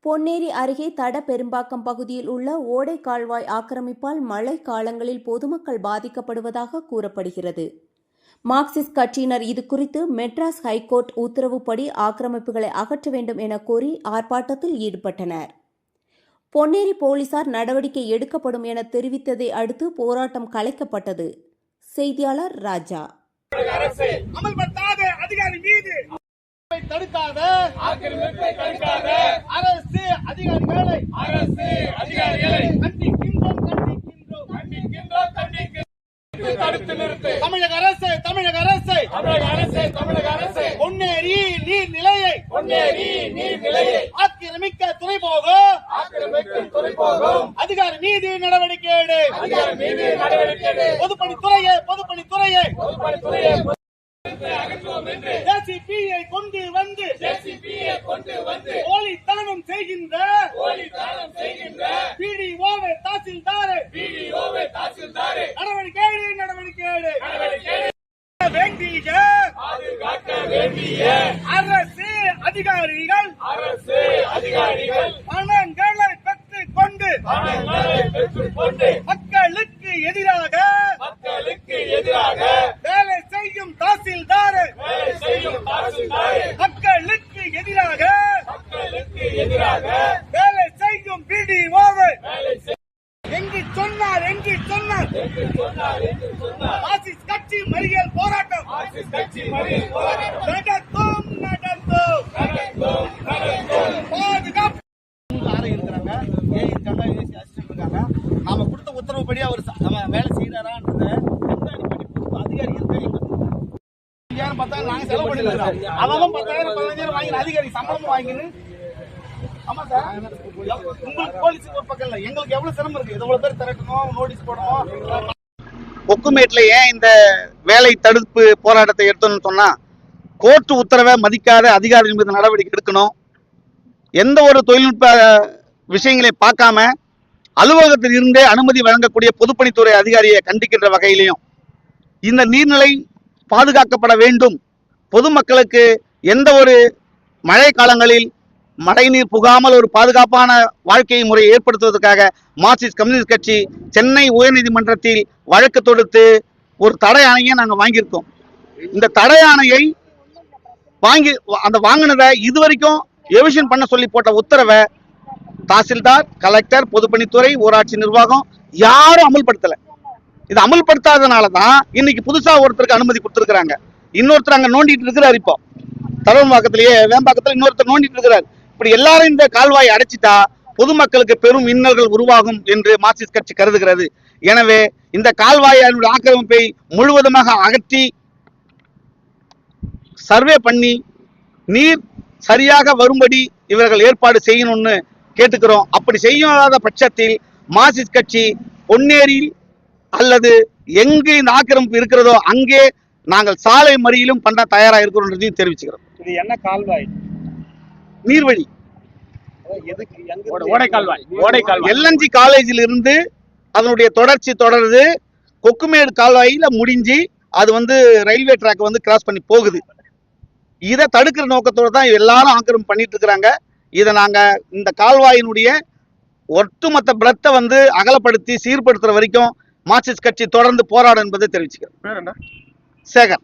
பொன்னேரி அருகே தட பெரும்பாக்கம் பகுதியில் உள்ள ஓடை கால்வாய் ஆக்கிரமிப்பால் மழை காலங்களில் பொதுமக்கள் பாதிக்கப்படுவதாக கூறப்படுகிறது. மார்க்சிஸ்ட் கட்சியினர் இதுகுறித்து மெட்ராஸ் ஹைகோர்ட் உத்தரவுப்படி ஆக்கிரமிப்புகளை அகற்ற வேண்டும் என கோரி ஆர்ப்பாட்டத்தில் ஈடுபட்டனர். பொன்னேரி போலீசார் நடவடிக்கை எடுக்கப்படும் என தெரிவித்ததை அடுத்து போராட்டம் கலைக்கப்பட்டது. செய்தியாளர் ராஜா. தடுக்காத அரசு அதிகாரிகளை தமிழக அரசு பொன்னேரி நீர்நிலையை ஆக்கிரமிக்க துணை போகும் அதிகாரி மீது நடவடிக்கை எடு. பொதுப்பணித்துறையை ஜேசிபியை கொண்டு வந்து போலித்தனம் செய்கின்ற பிடிஓவை தாசில்தாரை நடவடிக்கை வேண்டிய அரசு அதிகாரிகள் பணங்களை பெற்றுக் கொண்டு மக்களுக்கு எதிராக வேலை செய்யும் தாசில்தாரை மக்களுக்கு எதிராக வேலை செய்யும் பிடிஓவை எங்கு சொன்னார் மார்க்சிஸ்ட் கட்சி மறியல் போராட்டம் நடத்தும் பாதுகாப்பு நாம கொடுத்த உத்தரவுப்படி அவர் வேலை செய்யறாரான்றத அதிகாரி பார்த்தா நாங்க செலவு பண்ணிருக்கோம். அவன் 10,000-15,000 வாங்கி அதிகாரி சம்பளமும் வாங்கின்னு. ஆமா சார், உங்களுக்கு போலீஸ் ஒரு பக்கம் இல்ல, எங்களுக்கு எவ்வளவு சிரமம் இருக்கு. எவ்வளவு பேர் திரட்டணும், நோட்டீஸ் போடணும். கொக்குமேட்ல ஏன் இந்த வேலை தடுப்பு போராட்டத்தை எடுத்தோம்னு சொன்னா, கோர்ட் உத்தரவை மதிக்காத அதிகாரிகள் மீது நடவடிக்கை எடுக்கணும். எந்த ஒரு தொழில்நுட்ப விஷயங்களை பார்க்காம அலுவலகத்தில் இருந்தே அனுமதி வழங்கக்கூடிய பொதுப்பணித்துறை அதிகாரியை கண்டிக்கின்ற வகையிலையும் இந்த நீர்நிலை பாதுகாக்கப்பட வேண்டும். பொதுமக்களுக்கு எந்த ஒரு மழை காலங்களில் மழைநீர் புகாமல் ஒரு பாதுகாப்பான வாழ்க்கை முறையை ஏற்படுத்துவதற்காக மார்க்சிஸ்ட் கம்யூனிஸ்ட் கட்சி சென்னை உயர்நீதிமன்றத்தில் வழக்கு தொடுத்து ஒரு தடை ஆணையை நாங்கள் வாங்கியிருக்கோம். இந்த தடை ஆணையை வாங்கினதை இதுவரைக்கும் எவிஷன் பண்ண சொல்லி போட்ட உத்தரவை தாசில்தார், கலெக்டர், பொதுப்பணித்துறை, ஊராட்சி நிர்வாகம் யாரும் அமல்படுத்தலை. இது அமல்படுத்தாதனால தான் இன்னைக்கு புதுசா ஒருத்தருக்கு அனுமதி கொடுத்துருக்காங்க. இன்னொருத்தர் அங்க நோண்டிட்டு இருக்கிறார். இப்போ தலவம்பாக்கத்திலேயே வேம்பாக்கத்தில் இன்னொருத்தர் நோண்டிட்டு இருக்கிறார். இப்படி எல்லாரும் இந்த கால்வாயை அடைச்சிட்டா பொதுமக்களுக்கு பெரும் இன்னல்கள் உருவாகும் என்று மார்க்சிஸ்ட் கட்சி கருதுகிறது. எனவே இந்த கால்வாயினுடைய ஆக்கிரமிப்பை முழுவதுமாக அகற்றி சர்வே பண்ணி நீர் சரியாக வரும்படி இவர்கள் ஏற்பாடு செய்யணும்னு கேட்டுக்கிறோம். அப்படி செய்யாத பட்சத்தில் மார்க்சிஸ்ட் கட்சி பொன்னேரியில் அல்லது எங்கு இந்த ஆக்கிரமிப்பு இருக்கிறதோ அங்கே நாங்கள் சாலை மறியலும் பண்ண தயாரா இருக்கிறோம் தெரிவிச்சுக்கிறோம். இது என்ன கால்வாய்? நீர்வழி எல்என்ஜி காலேஜில் இருந்து அதனுடைய தொடர்ச்சி தொடருது. கொக்குமேடு கால்வாயில முடிஞ்சு அது ரயில்வே ட்ராக் கிராஸ் பண்ணி போகுது. இதை தடுக்கிற நோக்கத்தோடு தான் எல்லாரும் ஆக்கிரமிப்பு பண்ணிட்டு இருக்கிறாங்க. இதை நாங்க இந்த கால்வாயினுடைய ஒட்டுமொத்த பிரத்தை அகலப்படுத்தி சீர்படுத்துற வரைக்கும் மார்க்சிஸ்ட் கட்சி தொடர்ந்து போராடும் என்பதை தெரிவிச்சுக்கிறோம். சேகர்.